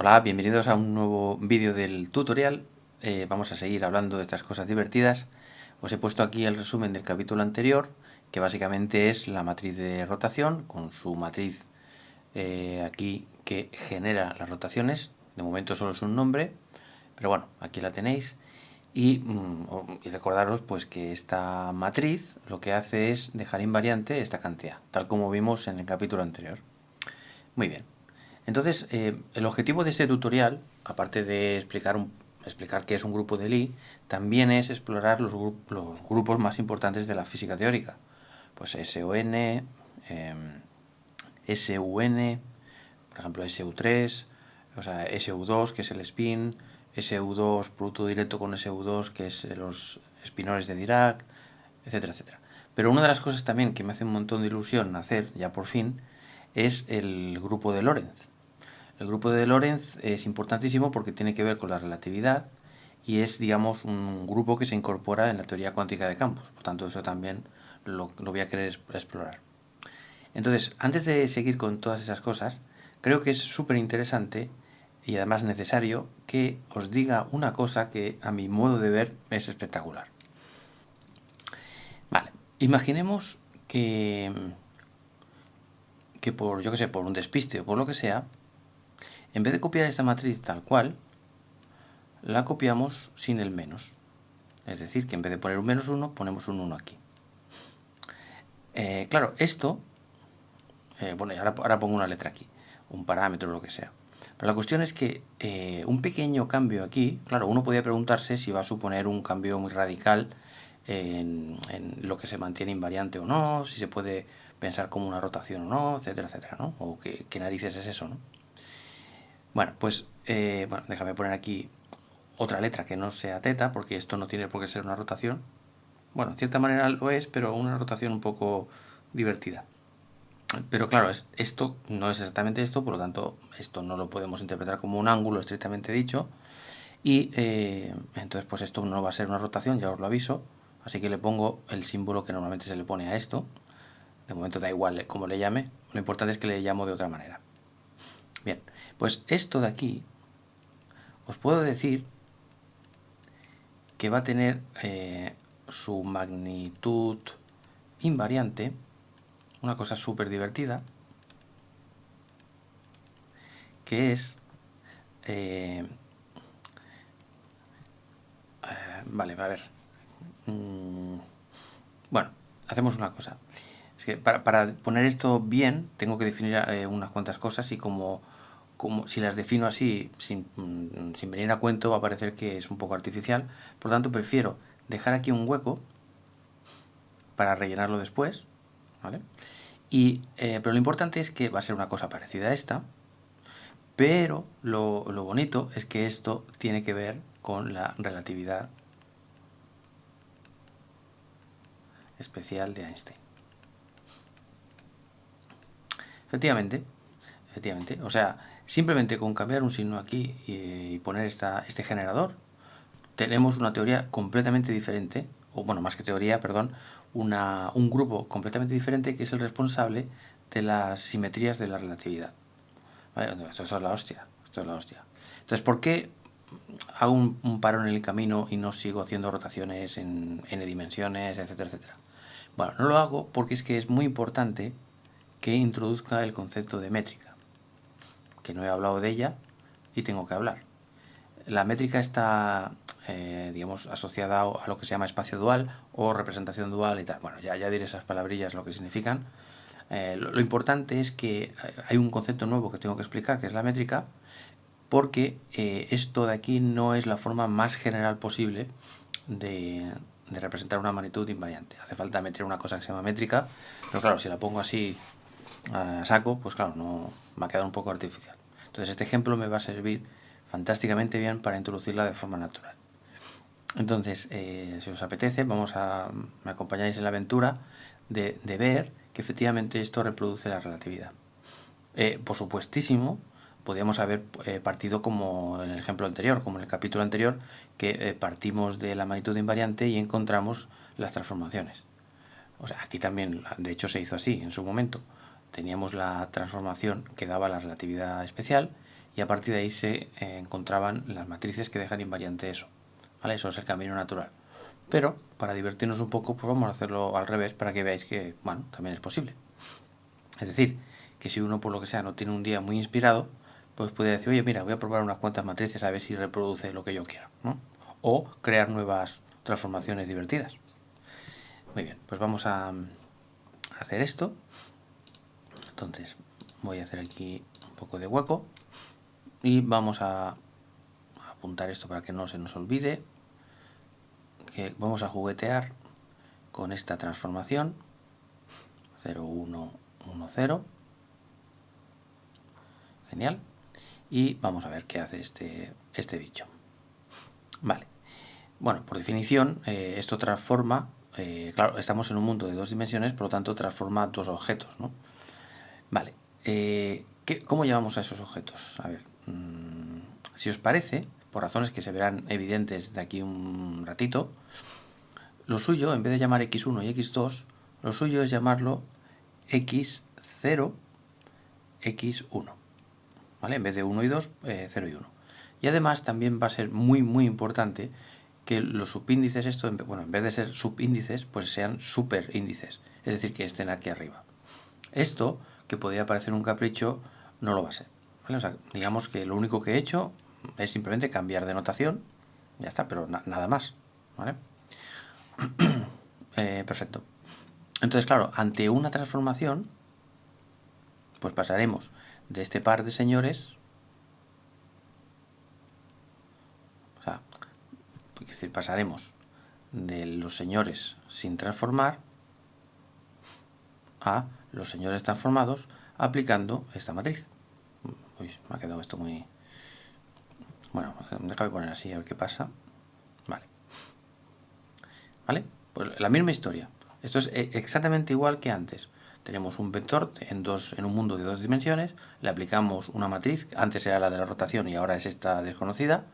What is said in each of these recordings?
Hola, bienvenidos a un nuevo vídeo del tutorial. Vamos a seguir hablando de estas cosas divertidas. Os he puesto aquí el resumen del capítulo anterior, que básicamente es la matriz de rotación, con su matriz aquí que genera las rotaciones. De momento solo es un nombre, pero bueno, aquí la tenéis. Y recordaros pues que esta matriz lo que hace es dejar invariante esta cantidad, tal como vimos en el capítulo anterior. Muy bien. Entonces, el objetivo de este tutorial, aparte de explicar qué es un grupo de Lie, también es explorar los grupos más importantes de la física teórica. Pues SON, SUN, por ejemplo SU3, o sea, SU2, que es el spin, SU2 producto directo con SU2, que es los spinores de Dirac, etcétera, etcétera. Pero una de las cosas también que me hace un montón de ilusión hacer, ya por fin, es el grupo de Lorentz. El grupo de Lorentz es importantísimo porque tiene que ver con la relatividad y es, digamos, un grupo que se incorpora en la teoría cuántica de campos. Por tanto, eso también lo voy a querer explorar. Entonces, antes de seguir con todas esas cosas, creo que es súper interesante y además necesario que os diga una cosa que a mi modo de ver es espectacular. Vale, imaginemos que por, yo que sé, por un despiste o por lo que sea, en vez de copiar esta matriz tal cual, la copiamos sin el menos. Es decir, que en vez de poner un menos 1, ponemos un 1 aquí. Claro, esto, bueno, y ahora pongo una letra aquí, un parámetro o lo que sea. Pero la cuestión es que un pequeño cambio aquí, claro, uno podría preguntarse si va a suponer un cambio muy radical en lo que se mantiene invariante o no, si se puede pensar como una rotación o no, etcétera, etcétera, ¿no? O qué narices es eso, ¿no? Bueno, pues, bueno, déjame poner aquí otra letra que no sea teta, porque esto no tiene por qué ser una rotación. Bueno, en cierta manera lo es, pero una rotación un poco divertida. Pero claro, esto no es exactamente esto, por lo tanto, esto no lo podemos interpretar como un ángulo estrictamente dicho. Y entonces, pues esto no va a ser una rotación, ya os lo aviso. Así que le pongo el símbolo que normalmente se le pone a esto. De momento da igual cómo le llame, lo importante es que le llamo de otra manera. Bien, pues esto de aquí, os puedo decir que va a tener su magnitud invariante, una cosa súper divertida, que es... vale, a ver. Bueno, hacemos una cosa. Es que para poner esto bien, tengo que definir unas cuantas cosas y como si las defino así, sin venir a cuento, va a parecer que es un poco artificial. Por lo tanto, prefiero dejar aquí un hueco para rellenarlo después, ¿vale? Pero lo importante es que va a ser una cosa parecida a esta, pero lo bonito es que esto tiene que ver con la relatividad especial de Einstein. Efectivamente, efectivamente. O sea, simplemente con cambiar un signo aquí y poner este generador, tenemos una teoría completamente diferente, o bueno, más que teoría, perdón, un grupo completamente diferente que es el responsable de las simetrías de la relatividad. ¿Vale? Esto es la hostia, esto es la hostia. Entonces, ¿por qué hago un parón en el camino y no sigo haciendo rotaciones en n dimensiones, etcétera, etcétera? Bueno, no lo hago porque es que es muy importante que introduzca el concepto de métrica, que no he hablado de ella y tengo que hablar. La métrica está, digamos, asociada a lo que se llama espacio dual o representación dual y tal. Bueno, ya diré esas palabrillas lo que significan. Lo importante es que hay un concepto nuevo que tengo que explicar, que es la métrica, porque esto de aquí no es la forma más general posible de representar una magnitud invariante. Hace falta meter una cosa que se llama métrica, pero claro, si la pongo así a saco, pues claro, no va a quedar un poco artificial. Entonces este ejemplo me va a servir fantásticamente bien para introducirla de forma natural. Entonces, si os apetece, me acompañáis en la aventura de ver que efectivamente esto reproduce la relatividad. Por supuestísimo, podríamos haber partido como en el ejemplo anterior, como en el capítulo anterior, que partimos de la magnitud invariante y encontramos las transformaciones. O sea, aquí también, de hecho, se hizo así en su momento. Teníamos la transformación que daba la relatividad especial y a partir de ahí se encontraban las matrices que dejan invariante eso, ¿vale? Eso es el camino natural. Pero para divertirnos un poco, pues vamos a hacerlo al revés para que veáis que, bueno, también es posible. Es decir, que si uno por lo que sea no tiene un día muy inspirado, pues puede decir, oye, mira, voy a probar unas cuantas matrices a ver si reproduce lo que yo quiero, ¿no? O crear nuevas transformaciones divertidas. Muy bien, pues vamos a hacer esto. Entonces voy a hacer aquí un poco de hueco y vamos a apuntar esto para que no se nos olvide, que vamos a juguetear con esta transformación 0, 1, 1, 0. Genial. Y vamos a ver qué hace este bicho. Vale. Bueno, por definición, esto transforma, claro, estamos en un mundo de dos dimensiones, por lo tanto transforma dos objetos, ¿no? Vale. ¿Cómo llamamos a esos objetos? A ver, si os parece, por razones que se verán evidentes de aquí un ratito, lo suyo, en vez de llamar x1 y x2, lo suyo es llamarlo x0, x1. ¿Vale? En vez de 1 y 2, 0 y 1. Y además también va a ser muy muy importante que los subíndices, bueno, en vez de ser subíndices, pues sean superíndices, es decir, que estén aquí arriba. Esto, que podría parecer un capricho, no lo va a ser, ¿vale? O sea, digamos que lo único que he hecho es simplemente cambiar de notación, ya está, pero nada más, ¿vale? Perfecto. Entonces, claro, ante una transformación, pues pasaremos de este par de señores, o sea, es decir, pasaremos de los señores sin transformar a los señores transformados aplicando esta matriz. Uy, me ha quedado esto muy... Bueno, déjame poner así a ver qué pasa. Vale. ¿Vale? Pues la misma historia. Esto es exactamente igual que antes. Tenemos un vector en un mundo de dos dimensiones, le aplicamos una matriz, antes era la de la rotación y ahora es esta desconocida,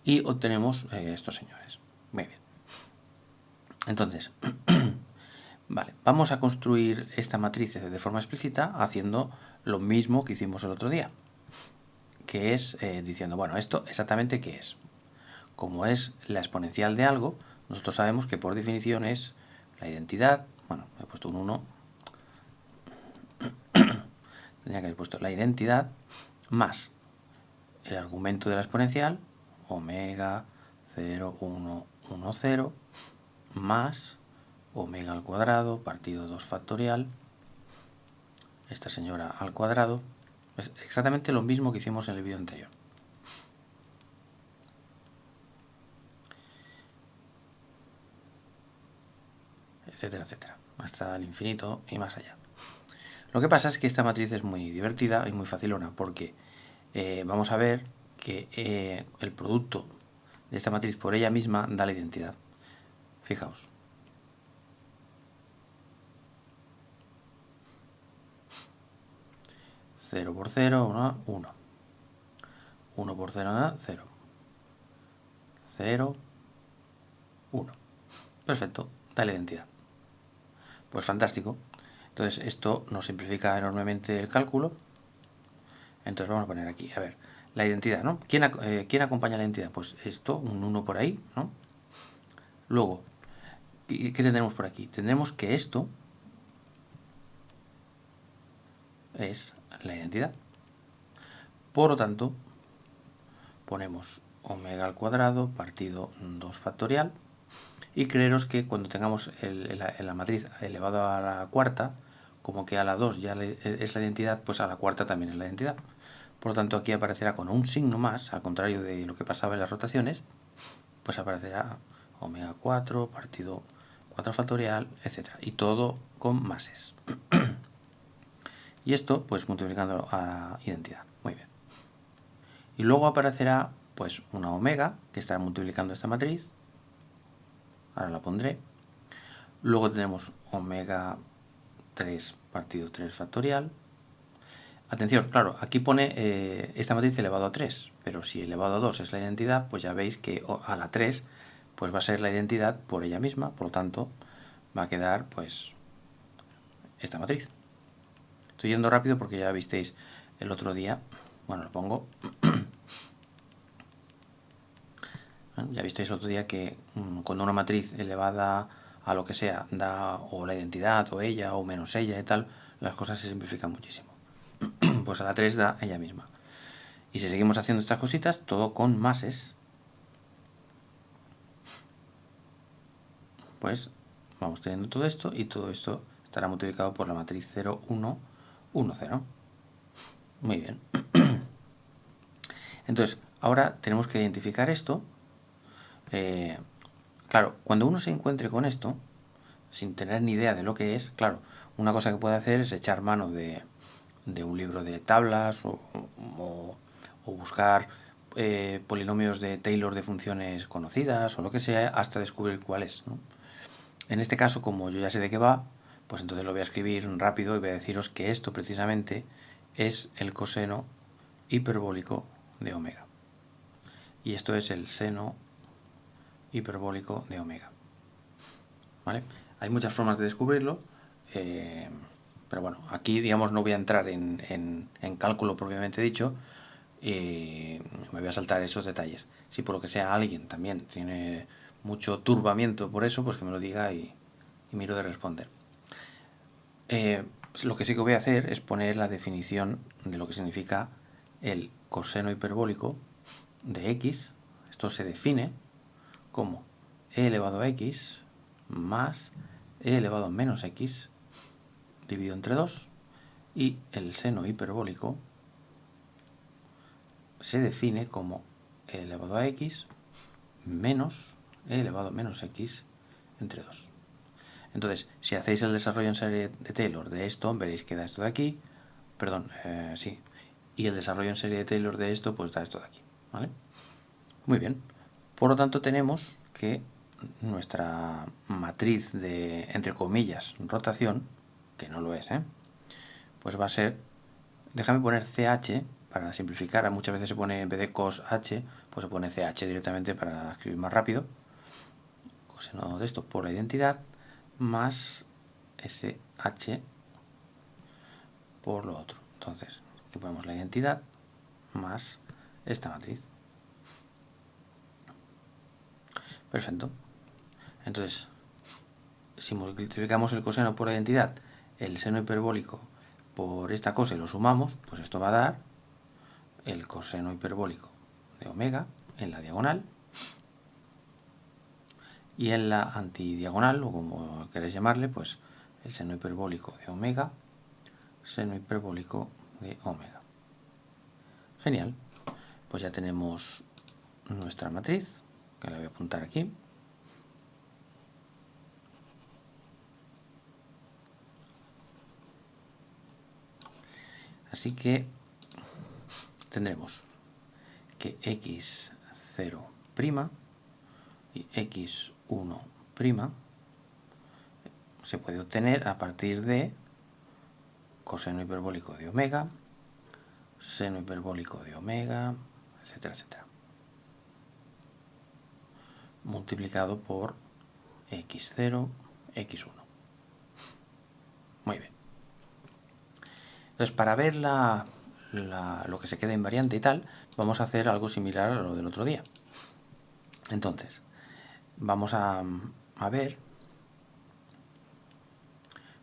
y obtenemos estos señores. Muy bien. Entonces, vale, vamos a construir esta matriz de forma explícita haciendo lo mismo que hicimos el otro día, que es diciendo, bueno, ¿esto exactamente qué es? Como es la exponencial de algo, nosotros sabemos que por definición es la identidad, bueno, he puesto un 1, tendría que haber puesto la identidad más el argumento de la exponencial, omega 0, 1, 1, 0, más omega al cuadrado partido 2 factorial, esta señora al cuadrado, es exactamente lo mismo que hicimos en el vídeo anterior. Etcétera, etcétera, hasta el infinito y más allá. Lo que pasa es que esta matriz es muy divertida y muy facilona, porque vamos a ver que el producto de esta matriz por ella misma da la identidad. Fijaos. Cero por 0, 1. 1 por 0, 0. 0, 1. Perfecto, da la identidad. Pues fantástico. Entonces esto nos simplifica enormemente el cálculo. Entonces vamos a poner aquí, a ver, la identidad, ¿no? ¿Quién acompaña la identidad? Pues esto, un 1 por ahí, ¿no? Luego, ¿qué tendremos por aquí? Tendremos que esto es la identidad. Por lo tanto, ponemos omega al cuadrado partido 2 factorial. Y creeros que cuando tengamos la matriz elevado a la cuarta, como que a la 2 ya es la identidad, pues a la cuarta también es la identidad. Por lo tanto, aquí aparecerá con un signo más, al contrario de lo que pasaba en las rotaciones, pues aparecerá omega 4 partido 4 factorial, etc. Y todo con máses. Y esto, pues multiplicando a la identidad. Muy bien. Y luego aparecerá, pues, una omega, que está multiplicando esta matriz. Ahora la pondré. Luego tenemos omega 3 partido 3 factorial. Atención, claro, aquí pone esta matriz elevado a 3, pero si elevado a 2 es la identidad, pues ya veis que a la 3 pues va a ser la identidad por ella misma, por lo tanto va a quedar pues esta matriz. Estoy yendo rápido porque ya visteis el otro día Bueno, lo pongo. Ya visteis el otro día que cuando una matriz elevada a lo que sea da o la identidad o ella o menos ella y tal, las cosas se simplifican muchísimo. Pues a la 3 da ella misma. Y si seguimos haciendo estas cositas, todo con máses, pues vamos teniendo todo esto y todo esto estará multiplicado por la matriz 0, 1, 1, 0. Muy bien. Entonces, ahora tenemos que identificar esto. Claro, cuando uno se encuentre con esto, sin tener ni idea de lo que es, claro, una cosa que puede hacer es echar mano de un libro de tablas o buscar polinomios de Taylor de funciones conocidas o lo que sea hasta descubrir cuál es, ¿no? En este caso, como yo ya sé de qué va, pues entonces lo voy a escribir rápido y voy a deciros que esto precisamente es el coseno hiperbólico de omega. Y esto es el seno hiperbólico de omega. ¿Vale? Hay muchas formas de descubrirlo, pero bueno, aquí digamos no voy a entrar en cálculo propiamente dicho, y me voy a saltar esos detalles. Si por lo que sea alguien también tiene mucho turbamiento por eso, pues que me lo diga y miro de responder. Lo que sí que voy a hacer es poner la definición de lo que significa el coseno hiperbólico de x. Esto se define como e elevado a x más e elevado a menos x dividido entre 2, y el seno hiperbólico se define como e elevado a x menos e elevado a menos x entre 2. Entonces, si hacéis el desarrollo en serie de Taylor de esto, veréis que da esto de aquí, perdón, sí, y el desarrollo en serie de Taylor de esto, pues da esto de aquí, ¿vale? Muy bien. Por lo tanto, tenemos que nuestra matriz de, entre comillas, rotación, que no lo es, pues va a ser, déjame poner CH para simplificar, muchas veces se pone en vez de cos h, pues se pone CH directamente para escribir más rápido, coseno de esto por la identidad, más SH por lo otro. Entonces, aquí ponemos la identidad más esta matriz. Perfecto. Entonces, si multiplicamos el coseno por la identidad, el seno hiperbólico por esta cosa y lo sumamos, pues esto va a dar el coseno hiperbólico de omega en la diagonal, y en la antidiagonal, o como queréis llamarle, pues el seno hiperbólico de omega, seno hiperbólico de omega. Genial. Pues ya tenemos nuestra matriz, que la voy a apuntar aquí. Así que tendremos que x0' y x1' se puede obtener a partir de coseno hiperbólico de omega, seno hiperbólico de omega, etcétera, etcétera, multiplicado por x0, x1. Muy bien. Entonces, para ver lo que se queda invariante y tal, vamos a hacer algo similar a lo del otro día. Entonces, vamos a ver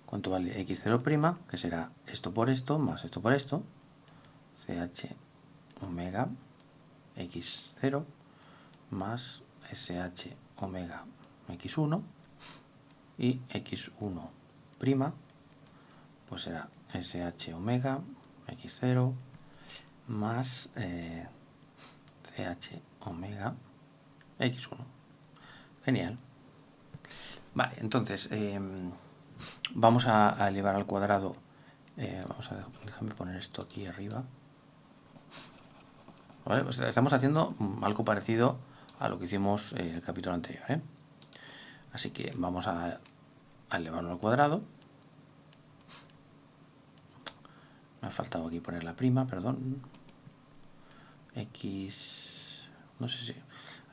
cuánto vale x0', que será esto por esto, más esto por esto, ch omega x0 más sh omega x1, y x1', pues será sh omega x0 más ch omega x1. Genial. Vale, entonces vamos a elevar al cuadrado. Déjame poner esto aquí arriba. ¿Vale? Pues estamos haciendo algo parecido a lo que hicimos en el capítulo anterior, Así que vamos a elevarlo al cuadrado. Me ha faltado aquí poner la prima, perdón. X... no sé si...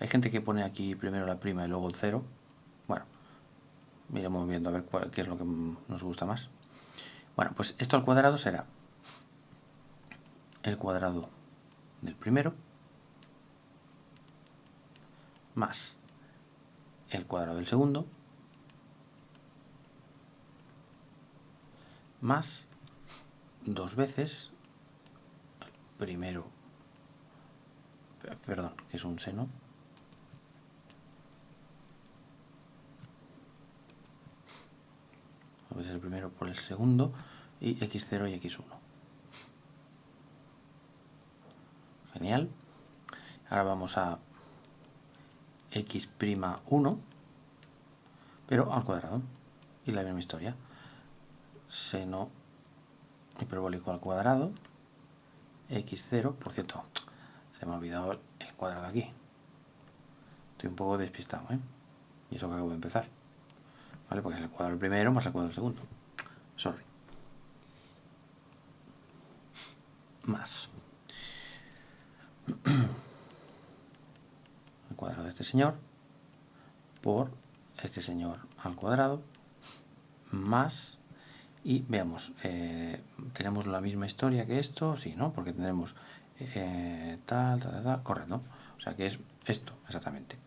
hay gente que pone aquí primero la prima y luego el 0. Bueno, iremos viendo a ver qué es lo que nos gusta más. Bueno, pues esto al cuadrado será el cuadrado del primero más el cuadrado del segundo más 2 veces el primero, perdón, que es un seno, veces el primero por el segundo, y x0 y x1. Genial. Ahora vamos a x'1, pero al cuadrado. Y la misma historia. Seno hiperbólico al cuadrado, x0, por cierto, se me ha olvidado el cuadrado aquí. Estoy un poco despistado, ¿eh? Y eso que acabo de empezar. ¿Vale? Porque es el cuadrado del primero más el cuadrado del segundo. Sorry. Más el cuadrado de este señor por este señor al cuadrado más, y veamos, tenemos la misma historia que esto, sí, ¿no? Porque tenemos tal, correcto. O sea que es esto, exactamente.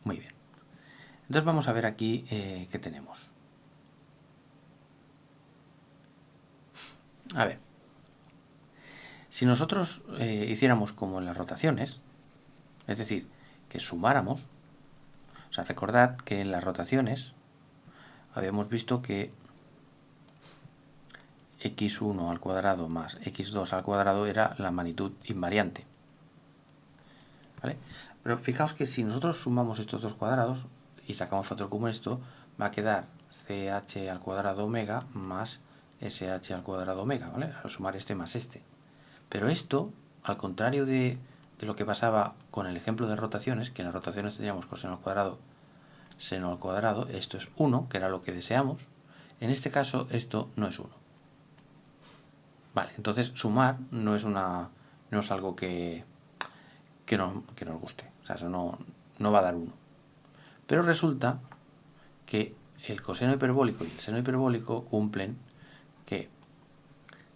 Muy bien. Entonces vamos a ver aquí qué tenemos. A ver, si nosotros hiciéramos como en las rotaciones, es decir, que sumáramos, o sea, recordad que en las rotaciones habíamos visto que x1 al cuadrado más x2 al cuadrado era la magnitud invariante. ¿Vale? Pero fijaos que si nosotros sumamos estos dos cuadrados y sacamos factor común esto, va a quedar ch al cuadrado omega más sh al cuadrado omega, ¿vale? Al sumar este más este. Pero esto, al contrario de lo que pasaba con el ejemplo de rotaciones, que en las rotaciones teníamos coseno al cuadrado, seno al cuadrado, esto es 1, que era lo que deseamos. En este caso, esto no es 1. Vale, entonces sumar no es algo que nos guste. O sea, eso no va a dar 1. Pero resulta que el coseno hiperbólico y el seno hiperbólico cumplen que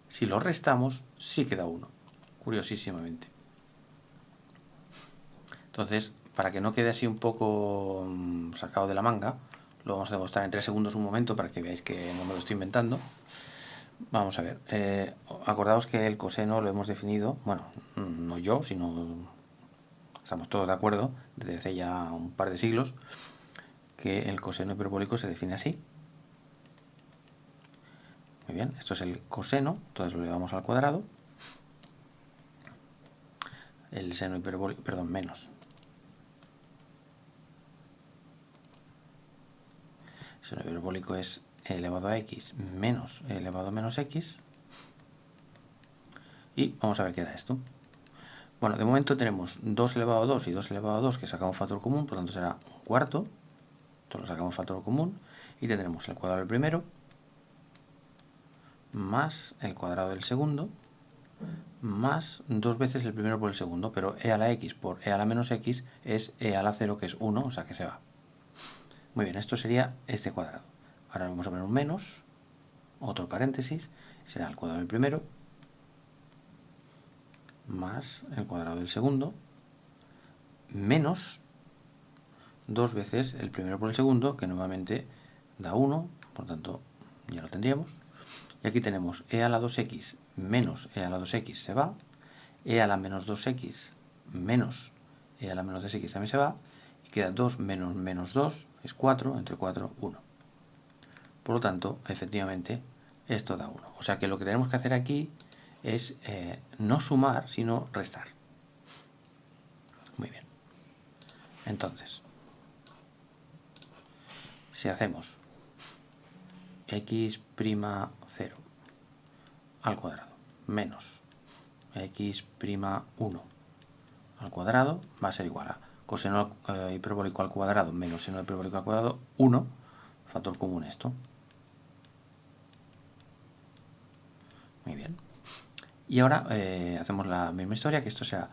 si los restamos, sí que da 1. Curiosísimamente. Entonces, para que no quede así un poco sacado de la manga, lo vamos a demostrar en 3 segundos un momento para que veáis que no me lo estoy inventando. Vamos a ver. Acordaos que el coseno lo hemos definido, bueno, no yo, sino estamos todos de acuerdo desde hace ya un par de siglos, que el coseno hiperbólico se define así. Muy bien, esto es el coseno, entonces lo llevamos al cuadrado. El seno hiperbólico, perdón, menos. El seno hiperbólico es e elevado a x menos e elevado a menos x. Y vamos a ver qué da esto. Bueno, de momento tenemos 2 elevado a 2 y 2 elevado a 2 que sacamos factor común, por lo tanto será un cuarto. Esto lo sacamos factor común y tendremos el cuadrado del primero más el cuadrado del segundo más 2 veces el primero por el segundo, pero e a la x por e a la menos x es e a la 0, que es 1, o sea que se va. Muy bien, esto sería este cuadrado. Ahora vamos a poner un menos, otro paréntesis, será el cuadrado del primero más el cuadrado del segundo menos 2 veces el primero por el segundo, que nuevamente da 1, por tanto ya lo tendríamos. Y aquí tenemos e a la 2x menos e a la 2x se va, e a la menos 2x menos e a la menos 2x también se va, y queda 2 menos menos 2, es 4, entre 4, 1. Por lo tanto, efectivamente, esto da 1. O sea que lo que tenemos que hacer aquí es no sumar, sino restar. Muy bien. Entonces, si hacemos x'0 al cuadrado menos x'1 al cuadrado va a ser igual a coseno hiperbólico al cuadrado menos seno hiperbólico al cuadrado 1, factor común esto. Muy bien. Y ahora hacemos la misma historia, que esto será,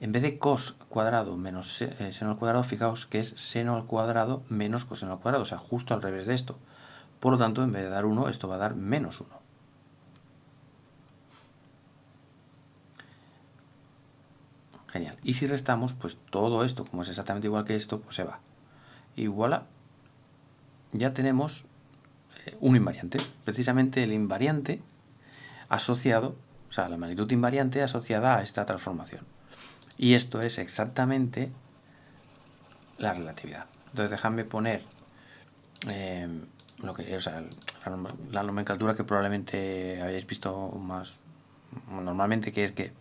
en vez de cos cuadrado menos seno al cuadrado, fijaos que es seno al cuadrado menos coseno al cuadrado, o sea, justo al revés de esto. Por lo tanto, en vez de dar 1, esto va a dar menos 1. Genial. Y si restamos, pues todo esto, como es exactamente igual que esto, pues se va. Y voilà, ya tenemos un invariante. Precisamente el invariante asociado, o sea, la magnitud invariante asociada a esta transformación. Y esto es exactamente la relatividad. Entonces, dejadme poner lo que, o sea, la nomenclatura que probablemente hayáis visto más normalmente, que es que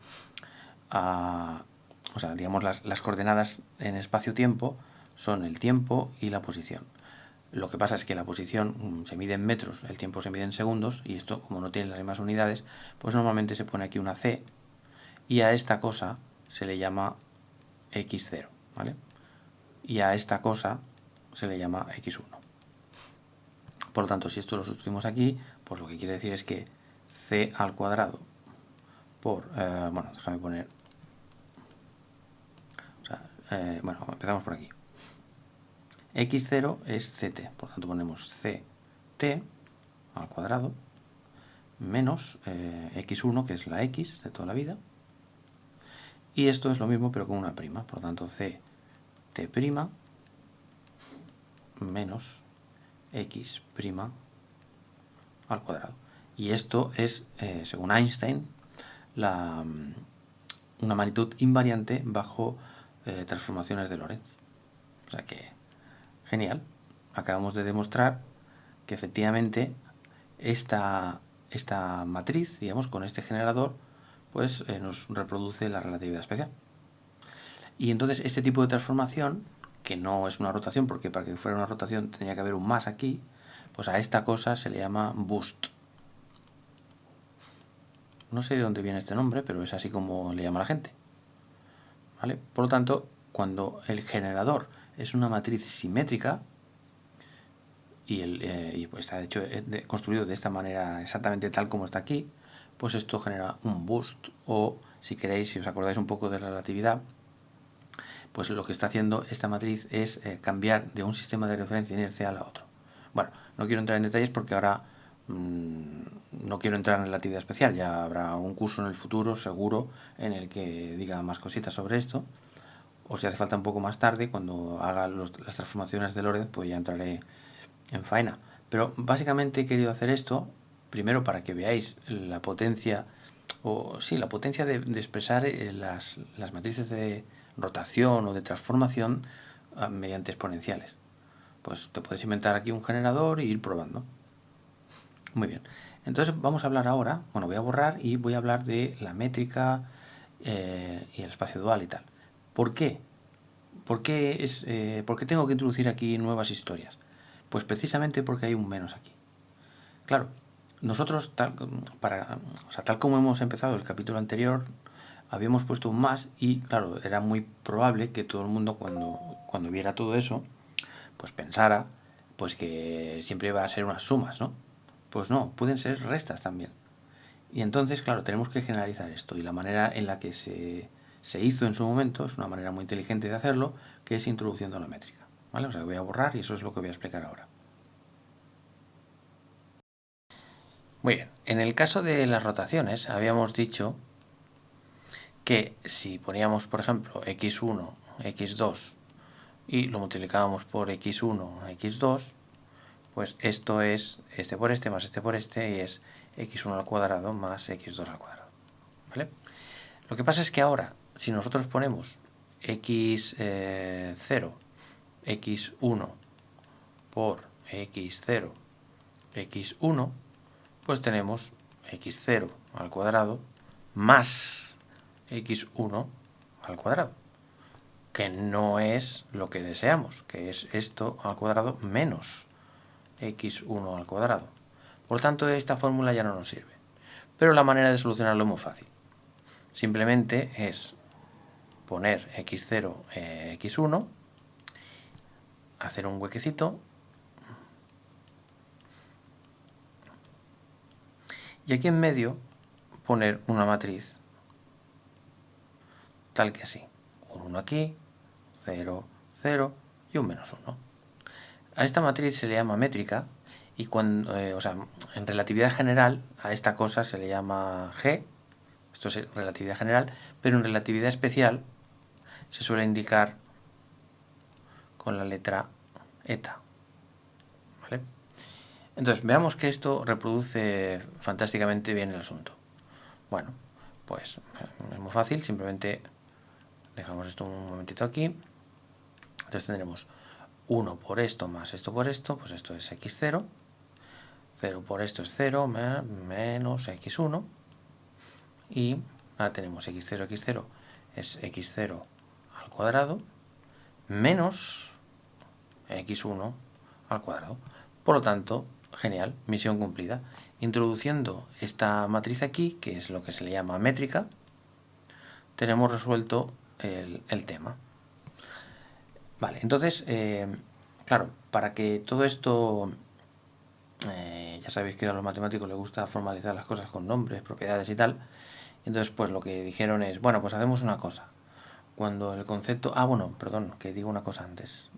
o sea, digamos, las coordenadas en espacio-tiempo son el tiempo y la posición. Lo que pasa es que la posición se mide en metros, el tiempo se mide en segundos, y esto, como no tiene las mismas unidades, pues normalmente se pone aquí una C, y a esta cosa se le llama x0, ¿vale? Y a esta cosa se le llama x1. Por lo tanto, si esto lo sustituimos aquí, pues lo que quiere decir es que c al cuadrado por, bueno, déjame poner, o sea, bueno, empezamos por aquí. x0 es ct, por lo tanto ponemos ct al cuadrado menos x1, que es la x de toda la vida, y esto es lo mismo pero con una prima, por lo tanto ct' menos x' al cuadrado. Y esto es, según Einstein, una magnitud invariante bajo transformaciones de Lorentz. O sea que, genial. Acabamos de demostrar que efectivamente esta matriz, digamos, con este generador, pues nos reproduce la relatividad especial. Y entonces este tipo de transformación, que no es una rotación, porque para que fuera una rotación tenía que haber un más aquí, pues a esta cosa se le llama boost. No sé de dónde viene este nombre, pero es así como le llama la gente, ¿vale? Por lo tanto, cuando el generador es una matriz simétrica y pues está hecho construido de esta manera exactamente tal como está aquí, pues esto genera un boost, o si queréis, si os acordáis un poco de la relatividad, pues lo que está haciendo esta matriz es cambiar de un sistema de referencia inercial a otro. Bueno, no quiero entrar en detalles porque ahora no quiero entrar en relatividad especial, ya habrá un curso en el futuro seguro en el que diga más cositas sobre esto, o si hace falta un poco más tarde, cuando haga las transformaciones de Lorentz, pues ya entraré en faena. Pero básicamente he querido hacer esto, primero para que veáis la potencia, o sí, la potencia de expresar las matrices de rotación o de transformación mediante exponenciales. Pues te puedes inventar aquí un generador e ir probando. Muy bien. Entonces vamos a hablar ahora, bueno, voy a borrar y voy a hablar de la métrica y el espacio dual y tal. ¿Por qué? ¿Por qué tengo que introducir aquí nuevas historias? Pues precisamente porque hay un menos aquí. Claro, nosotros, tal como hemos empezado el capítulo anterior, habíamos puesto un más y, claro, era muy probable que todo el mundo cuando viera todo eso, pues pensara pues que siempre iba a ser unas sumas, ¿no? Pues no, pueden ser restas también. Y entonces, claro, tenemos que generalizar esto. Y la manera en la que se hizo en su momento es una manera muy inteligente de hacerlo, que es introduciendo la métrica. ¿Vale? O sea, voy a borrar y eso es lo que voy a explicar ahora. Muy bien. En el caso de las rotaciones, habíamos dicho que si poníamos, por ejemplo, x1, x2 y lo multiplicábamos por x1, x2, pues esto es este por este más este por este y es x1 al cuadrado más x2 al cuadrado. ¿Vale? Lo que pasa es que ahora, si nosotros ponemos x0, x1 por x0, x1, pues tenemos x0 al cuadrado más x1 al cuadrado, que no es lo que deseamos, que es esto al cuadrado menos x1 al cuadrado. Por lo tanto, esta fórmula ya no nos sirve. Pero la manera de solucionarlo es muy fácil. Simplemente es poner x0, x1, hacer un huequecito y aquí en medio poner una matriz tal que así. Un 1 aquí, 0, 0 y un menos 1. A esta matriz se le llama métrica y cuando, o sea, en relatividad general a esta cosa se le llama G, esto es relatividad general, pero en relatividad especial se suele indicar con la letra eta. ¿Vale? Entonces, veamos que esto reproduce fantásticamente bien el asunto. Bueno, pues es muy fácil, simplemente dejamos esto un momentito aquí. Entonces tendremos 1 por esto más esto por esto, pues esto es x0. 0 por esto es 0 menos x1. Y ahora tenemos x0, x0 es x0 al cuadrado menos x1 al cuadrado. Por lo tanto, genial, misión cumplida. Introduciendo esta matriz aquí, que es lo que se le llama métrica, tenemos resuelto el tema. Vale, entonces, claro, para que todo esto, ya sabéis que a los matemáticos les gusta formalizar las cosas con nombres, propiedades y tal, entonces pues lo que dijeron es, bueno, pues hacemos una cosa. Cuando el concepto... bueno, perdón, que digo una cosa antes.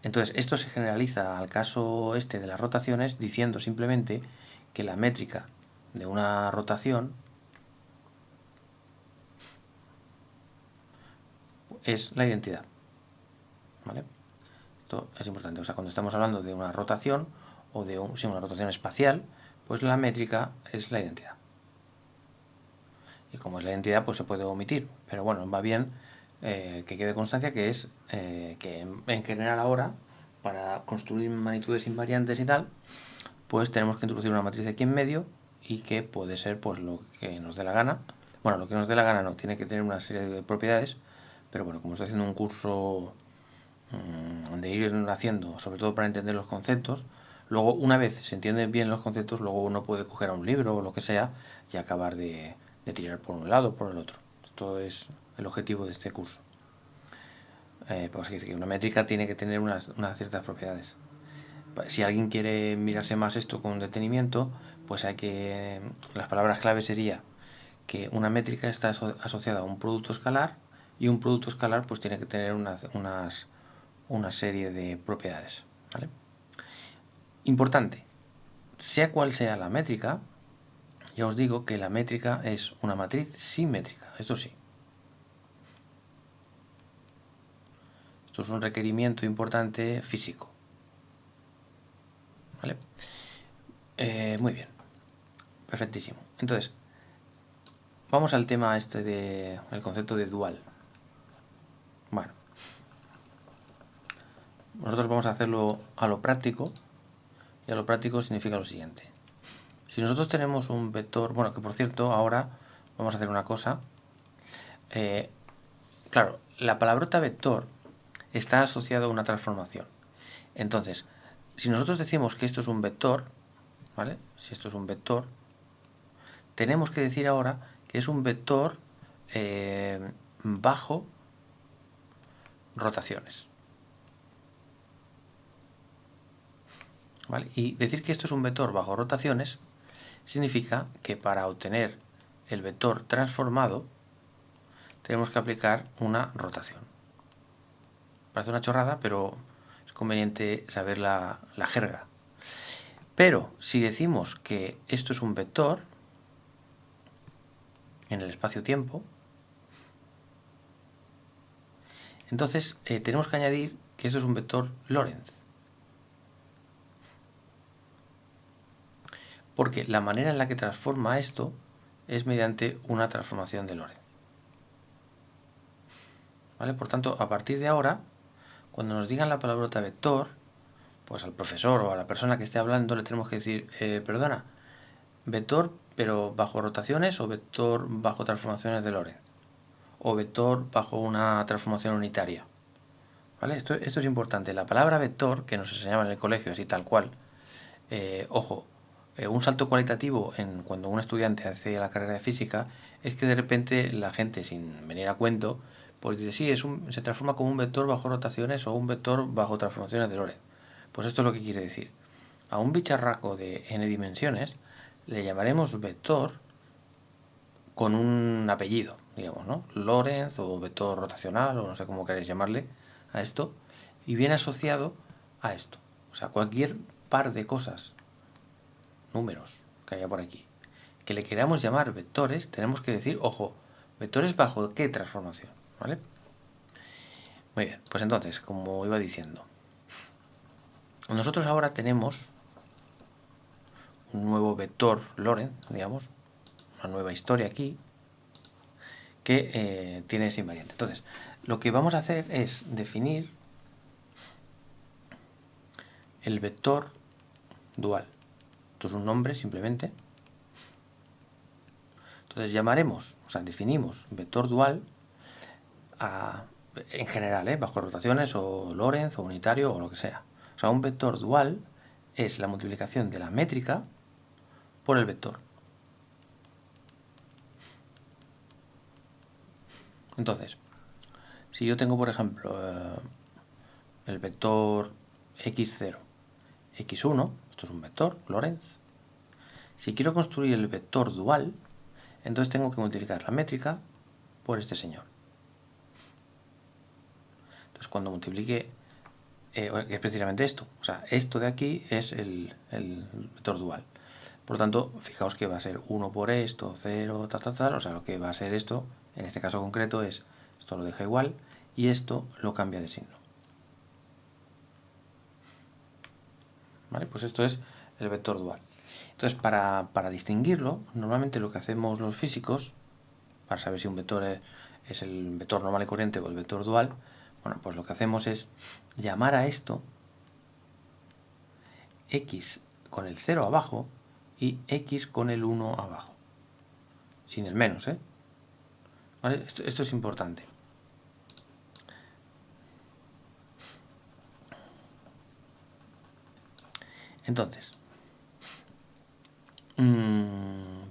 Entonces, esto se generaliza al caso este de las rotaciones diciendo simplemente que la métrica de una rotación es la identidad. ¿Vale? Esto es importante. O sea, cuando estamos hablando de una rotación o de una rotación espacial, pues la métrica es la identidad. Y como es la identidad, pues se puede omitir. Pero bueno, va bien que quede constancia que es que en general ahora, para construir magnitudes invariantes y tal, pues tenemos que introducir una matriz aquí en medio y que puede ser pues lo que nos dé la gana. Bueno, lo que nos dé la gana no, tiene que tener una serie de propiedades, pero bueno, como estoy haciendo un curso de ir haciendo, sobre todo para entender los conceptos, luego una vez se entienden bien los conceptos, luego uno puede coger a un libro o lo que sea y acabar de tirar por un lado o por el otro. Esto es el objetivo de este curso. Pues que una métrica tiene que tener unas ciertas propiedades. Si alguien quiere mirarse más esto con detenimiento, pues hay que... Las palabras clave sería que una métrica está asociada a un producto escalar y un producto escalar pues tiene que tener una serie de propiedades. ¿Vale? Importante, sea cual sea la métrica, ya os digo que la métrica es una matriz simétrica, esto sí. Esto es un requerimiento importante físico. ¿Vale? Muy bien. Perfectísimo. Entonces, vamos al tema este del concepto de dual. Bueno, nosotros vamos a hacerlo a lo práctico, y a lo práctico significa lo siguiente. Si nosotros tenemos un vector, bueno, que por cierto, ahora vamos a hacer una cosa. Claro, la palabrota vector está asociada a una transformación. Entonces, si nosotros decimos que esto es un vector, ¿vale? Si esto es un vector, tenemos que decir ahora que es un vector bajo rotaciones. ¿Vale? Y decir que esto es un vector bajo rotaciones significa que para obtener el vector transformado tenemos que aplicar una rotación. Parece una chorrada, pero es conveniente saber la jerga. Pero si decimos que esto es un vector en el espacio-tiempo, entonces tenemos que añadir que esto es un vector Lorentz. Porque la manera en la que transforma esto es mediante una transformación de Lorentz. ¿Vale? Por tanto, a partir de ahora, cuando nos digan la palabrota vector, pues al profesor o a la persona que esté hablando le tenemos que decir, perdona, vector pero bajo rotaciones o vector bajo transformaciones de Lorentz. O vector bajo una transformación unitaria. ¿Vale? Esto es importante. La palabra vector, que nos enseñaban en el colegio, así tal cual, ojo, un salto cualitativo cuando un estudiante hace la carrera de física es que de repente la gente, sin venir a cuento, pues dice, sí, se transforma como un vector bajo rotaciones o un vector bajo transformaciones de Lorentz. Pues esto es lo que quiere decir. A un bicharraco de n dimensiones le llamaremos vector con un apellido, digamos, ¿no? Lorentz o vector rotacional o no sé cómo queréis llamarle a esto, y viene asociado a esto. O sea, cualquier par de cosas, números que haya por aquí, que le queramos llamar vectores, tenemos que decir, ojo, vectores bajo qué transformación, ¿vale? Muy bien, pues entonces, como iba diciendo, nosotros ahora tenemos un nuevo vector Lorentz, digamos, una nueva historia aquí, que tiene ese invariante. Entonces, lo que vamos a hacer es definir el vector dual. Esto es un nombre simplemente. Entonces llamaremos, o sea, definimos vector dual en general, bajo rotaciones o Lorentz o unitario o lo que sea. O sea, un vector dual es la multiplicación de la métrica por el vector. Entonces, si yo tengo, por ejemplo, el vector x0, x1, esto es un vector, Lorentz. Si quiero construir el vector dual, entonces tengo que multiplicar la métrica por este señor. Entonces, cuando multiplique, es precisamente esto. O sea, esto de aquí es el vector dual. Por lo tanto, fijaos que va a ser 1 por esto, 0, tal, tal, tal. O sea, lo que va a ser esto, en este caso concreto, es esto lo deja igual y esto lo cambia de signo. ¿Vale? Pues esto es el vector dual. Entonces, para distinguirlo, normalmente lo que hacemos los físicos, para saber si un vector es el vector normal y corriente o el vector dual, bueno, pues lo que hacemos es llamar a esto x con el 0 abajo y x con el 1 abajo. Sin el menos, ¿eh? ¿Vale? Esto es importante. Entonces,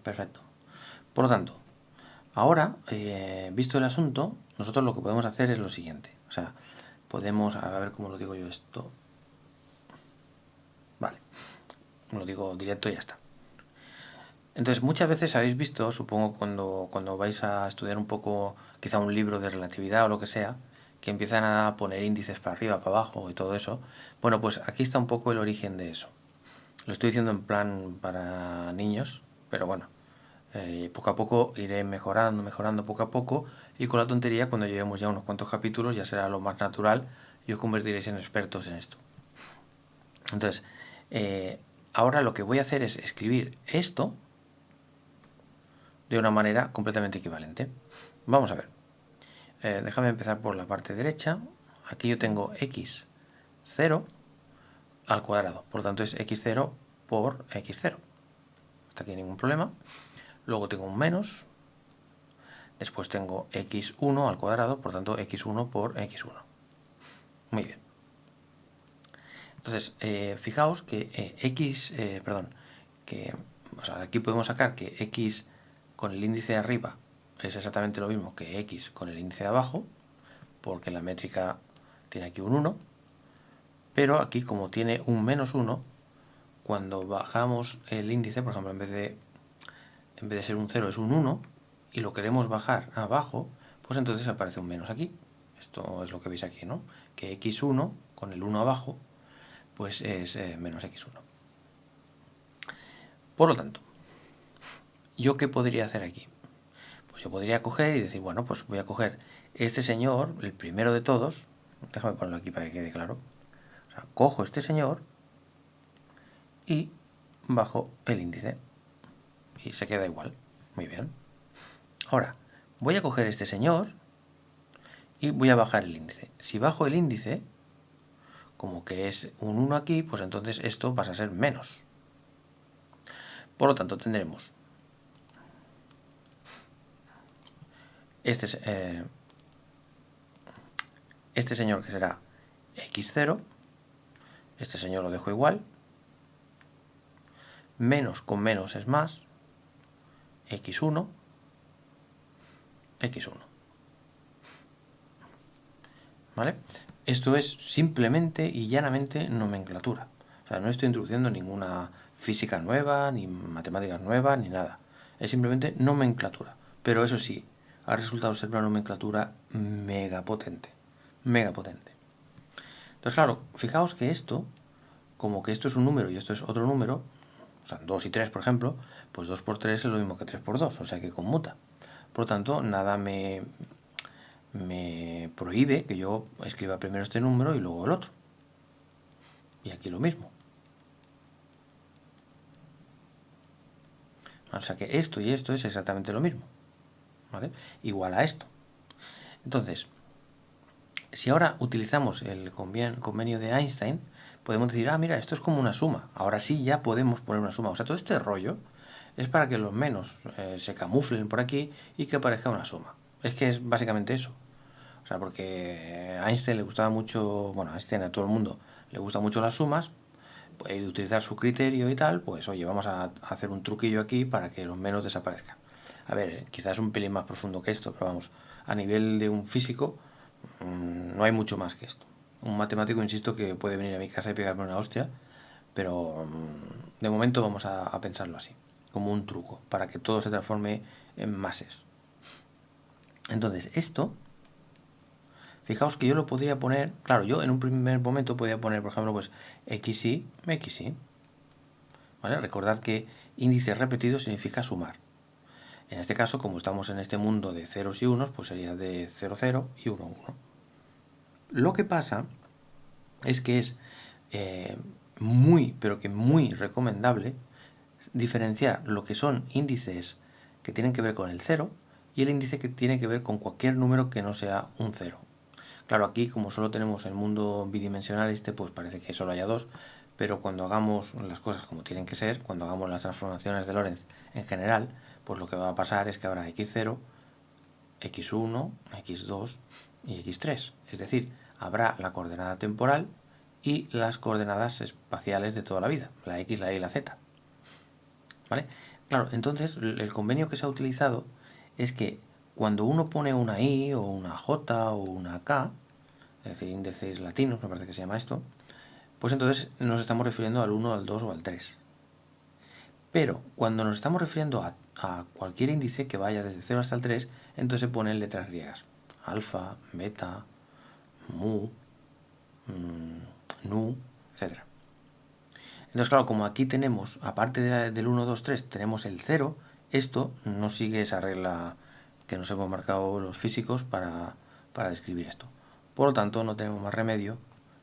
perfecto. Por lo tanto, ahora, visto el asunto, nosotros lo que podemos hacer es lo siguiente. O sea, podemos, a ver cómo lo digo yo esto. Vale, lo digo directo y ya está. Entonces, muchas veces habéis visto, supongo cuando vais a estudiar un poco, quizá un libro de relatividad o lo que sea, que empiezan a poner índices para arriba, para abajo y todo eso. Bueno, pues aquí está un poco el origen de eso. Lo estoy diciendo en plan para niños, pero bueno, poco a poco iré mejorando poco a poco, y con la tontería, cuando llevemos ya unos cuantos capítulos, ya será lo más natural y os convertiréis en expertos en esto. Entonces, ahora lo que voy a hacer es escribir esto de una manera completamente equivalente. Vamos a ver. Déjame empezar por la parte derecha. Aquí yo tengo x0 al cuadrado. Por lo tanto es x0 por x0. Hasta aquí ningún problema. Luego tengo un menos. Después tengo x1 al cuadrado. Por lo tanto x1 por x1. Muy bien. Entonces, fijaos que aquí podemos sacar que x con el índice de arriba es exactamente lo mismo que x con el índice de abajo, porque la métrica tiene aquí un 1, pero aquí como tiene un menos 1, cuando bajamos el índice, por ejemplo, en vez de ser un 0 es un 1, y lo queremos bajar abajo, pues entonces aparece un menos aquí. Esto es lo que veis aquí, ¿no? Que x1 con el 1 abajo, pues es menos x1. Por lo tanto, ¿yo qué podría hacer aquí? Pues yo podría coger y decir, bueno, pues voy a coger este señor, el primero de todos, déjame ponerlo aquí para que quede claro. O sea, cojo este señor y bajo el índice. Y se queda igual. Muy bien. Ahora, voy a coger este señor y voy a bajar el índice. Si bajo el índice, como que es un 1 aquí, pues entonces esto pasa a ser menos. Por lo tanto, tendremos este señor que será x0, este señor lo dejo igual, menos con menos es más, x1, x1. ¿Vale? Esto es simplemente y llanamente nomenclatura. O sea, no estoy introduciendo ninguna física nueva, ni matemáticas nuevas, ni nada. Es simplemente nomenclatura. Pero eso sí, ha resultado ser una nomenclatura mega potente. Mega potente. Entonces, claro, fijaos que esto, como que esto es un número y esto es otro número, o sea, 2 y 3, por ejemplo, pues 2 por 3 es lo mismo que 3 por 2, o sea que conmuta. Por lo tanto, nada me prohíbe que yo escriba primero este número y luego el otro. Y aquí lo mismo. O sea que esto y esto es exactamente lo mismo, ¿vale? Igual a esto. Entonces, si ahora utilizamos el convenio de Einstein, podemos decir, ah, mira, esto es como una suma. Ahora sí ya podemos poner una suma. O sea, todo este rollo es para que los menos se camuflen por aquí y que aparezca una suma. Es que es básicamente eso. O sea, porque a Einstein le gustaba mucho, bueno, a Einstein, a todo el mundo le gustan mucho las sumas, pues, y utilizar su criterio y tal, pues oye, vamos a hacer un truquillo aquí para que los menos desaparezcan. A ver, quizás un pelín más profundo que esto, pero vamos, a nivel de un físico, no hay mucho más que esto. Un matemático, insisto, que puede venir a mi casa y pegarme una hostia, pero de momento vamos a pensarlo así, como un truco, para que todo se transforme en mases. Entonces, esto, fijaos que yo lo podría poner, claro, yo en un primer momento podría poner, por ejemplo, pues xy, xy, ¿vale? Recordad que índice repetido significa sumar. En este caso, como estamos en este mundo de ceros y unos, pues sería de 0, 0 y 1, 1. Lo que pasa es que es muy, pero que muy recomendable diferenciar lo que son índices que tienen que ver con el 0 y el índice que tiene que ver con cualquier número que no sea un 0. Claro, aquí como solo tenemos el mundo bidimensional pues parece que solo haya dos, pero cuando hagamos las cosas como tienen que ser, cuando hagamos las transformaciones de Lorentz en general, pues lo que va a pasar es que habrá x0, x1, x2 y x3. Es decir, habrá la coordenada temporal y las coordenadas espaciales de toda la vida, la x, la y y la z. ¿Vale? Claro, entonces el convenio que se ha utilizado es que cuando uno pone una i o una j o una k, es decir, índices latinos, me parece que se llama esto, pues entonces nos estamos refiriendo al 1, al 2 o al 3. Pero cuando nos estamos refiriendo a cualquier índice que vaya desde 0 hasta el 3, entonces se ponen letras griegas. Alfa, beta, mu, nu, etc. Entonces, claro, como aquí tenemos, aparte del 1, 2, 3, tenemos el 0, esto no sigue esa regla que nos hemos marcado los físicos para describir esto. Por lo tanto, no tenemos más remedio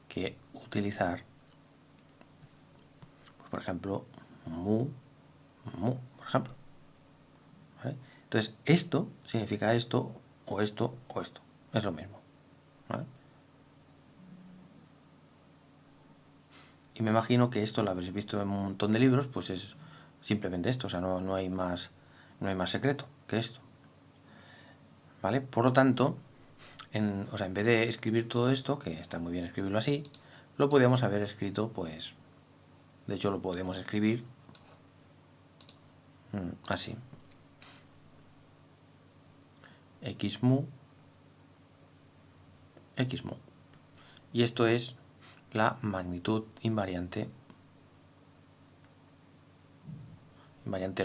que utilizar, pues, por ejemplo, mu, mu, por ejemplo. ¿Vale? Entonces, esto significa esto, o esto, o esto. Es lo mismo. ¿Vale? Y me imagino que esto lo habréis visto en un montón de libros, pues es simplemente esto, o sea, no hay más secreto que esto. ¿Vale? Por lo tanto, en vez de escribir todo esto, que está muy bien escribirlo así, lo podríamos haber escrito, pues, de hecho lo podemos escribir así. Xmu, Xmu. Y esto es la magnitud invariante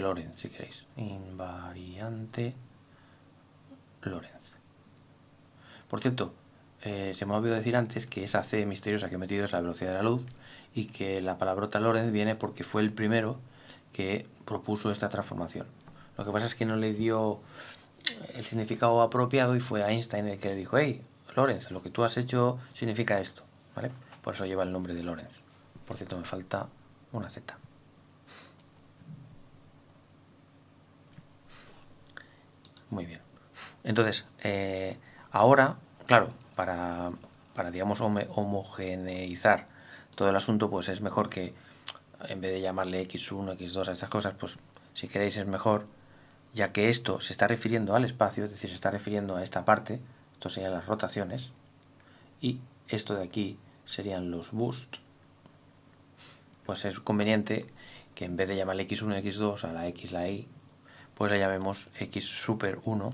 Lorentz, si queréis. Invariante Lorentz. Por cierto, se me ha olvidado decir antes que esa c misteriosa que he metido es la velocidad de la luz y que la palabrota Lorentz viene porque fue el primero que propuso esta transformación. Lo que pasa es que no le dio el significado apropiado y fue Einstein el que le dijo, hey, Lorentz, lo que tú has hecho significa esto, ¿vale? Por eso lleva el nombre de Lorentz. Por cierto, me falta una z. Muy bien. Entonces, ahora, claro, para digamos, homogeneizar todo el asunto, pues es mejor que, en vez de llamarle x1, x2 a estas cosas, pues si queréis es mejor, ya que esto se está refiriendo al espacio, es decir, se está refiriendo a esta parte, esto serían las rotaciones, y esto de aquí serían los boosts, pues es conveniente que en vez de llamarle x1 y x2 a la x, la y, pues le llamemos x super 1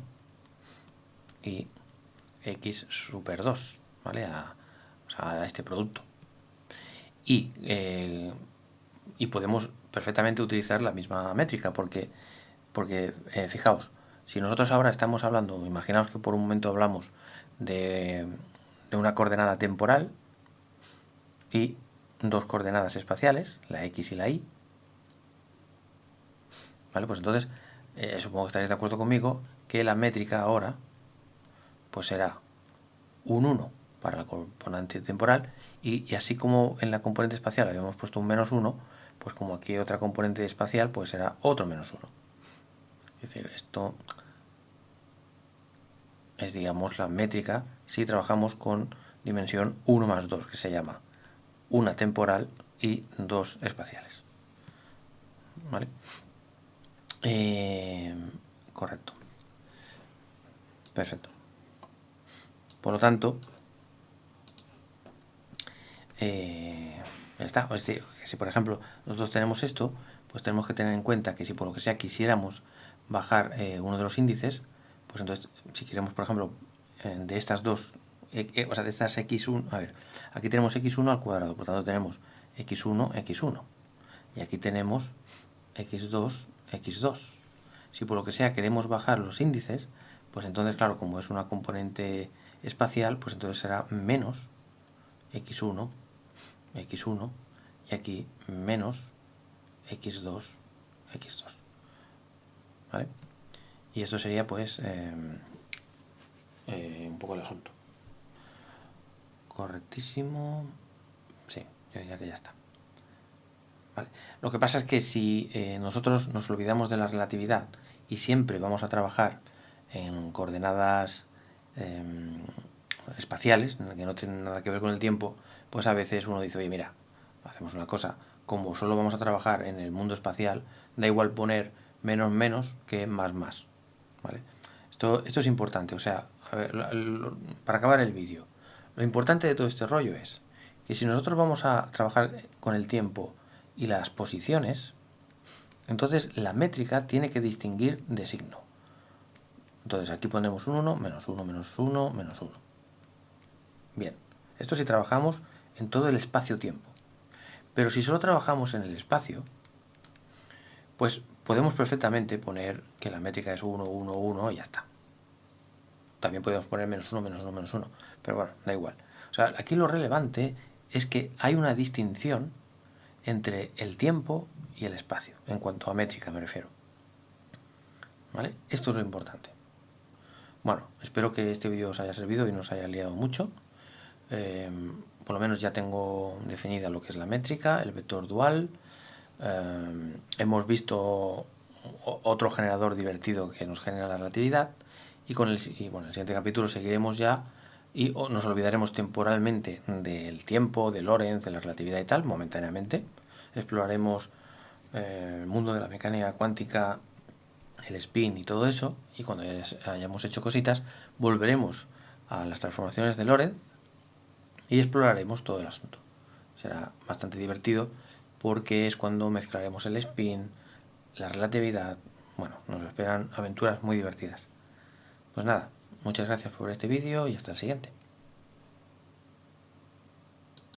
y x super 2, ¿vale? A este producto. Y podemos perfectamente utilizar la misma métrica, porque fijaos, si nosotros ahora estamos hablando, imaginaos que por un momento hablamos de una coordenada temporal y dos coordenadas espaciales, la x y la y, ¿vale? Pues entonces, supongo que estaréis de acuerdo conmigo que la métrica ahora, pues será un 1 para la componente temporal, y así como en la componente espacial habíamos puesto un -1, pues como aquí hay otra componente espacial, pues será otro -1. Es decir, esto es, digamos, la métrica si trabajamos con dimensión 1 más 2, que se llama una temporal y dos espaciales. ¿Vale? Correcto. Perfecto. Por lo tanto, ya está. Es decir, que si por ejemplo nosotros tenemos esto, pues tenemos que tener en cuenta que si por lo que sea quisiéramos bajar uno de los índices, pues entonces si queremos, por ejemplo, de estas dos, o sea, de estas x1, a ver, aquí tenemos x1 al cuadrado, por tanto tenemos x1, x1, y aquí tenemos x2, x2. Si por lo que sea queremos bajar los índices, pues entonces, claro, como es una componente espacial, pues entonces será menos x1, x1, y aquí menos x2, x2. ¿Vale? Y esto sería, pues, un poco el asunto. Correctísimo. Sí, yo diría que ya está. ¿Vale? Lo que pasa es que si nosotros nos olvidamos de la relatividad y siempre vamos a trabajar en coordenadas espaciales, que no tienen nada que ver con el tiempo, pues a veces uno dice, oye, mira, hacemos una cosa, como solo vamos a trabajar en el mundo espacial, da igual poner menos menos que más más. ¿Vale? Esto es importante, o sea, a ver, para acabar el vídeo, lo importante de todo este rollo es que si nosotros vamos a trabajar con el tiempo y las posiciones, entonces la métrica tiene que distinguir de signo. Entonces aquí ponemos un 1, menos 1, menos 1, menos 1. Bien, esto si trabajamos en todo el espacio-tiempo. Pero si solo trabajamos en el espacio, pues podemos perfectamente poner que la métrica es 1, 1, 1 y ya está. También podemos poner menos 1, menos 1, menos 1. Pero bueno, da igual. O sea, aquí lo relevante es que hay una distinción entre el tiempo y el espacio, en cuanto a métrica me refiero. ¿Vale? Esto es lo importante. Bueno, espero que este vídeo os haya servido y no os haya liado mucho. Por lo menos ya tengo definida lo que es la métrica, el vector dual. Hemos visto otro generador divertido que nos genera la relatividad. Y bueno, el siguiente capítulo seguiremos ya y nos olvidaremos temporalmente del tiempo, de Lorentz, de la relatividad y tal, momentáneamente. Exploraremos el mundo de la mecánica cuántica, el spin y todo eso, y cuando hayamos hecho cositas, volveremos a las transformaciones de Lorentz y exploraremos todo el asunto. Será bastante divertido porque es cuando mezclaremos el spin, la relatividad. Bueno, nos esperan aventuras muy divertidas. Pues nada, muchas gracias por este vídeo y hasta el siguiente.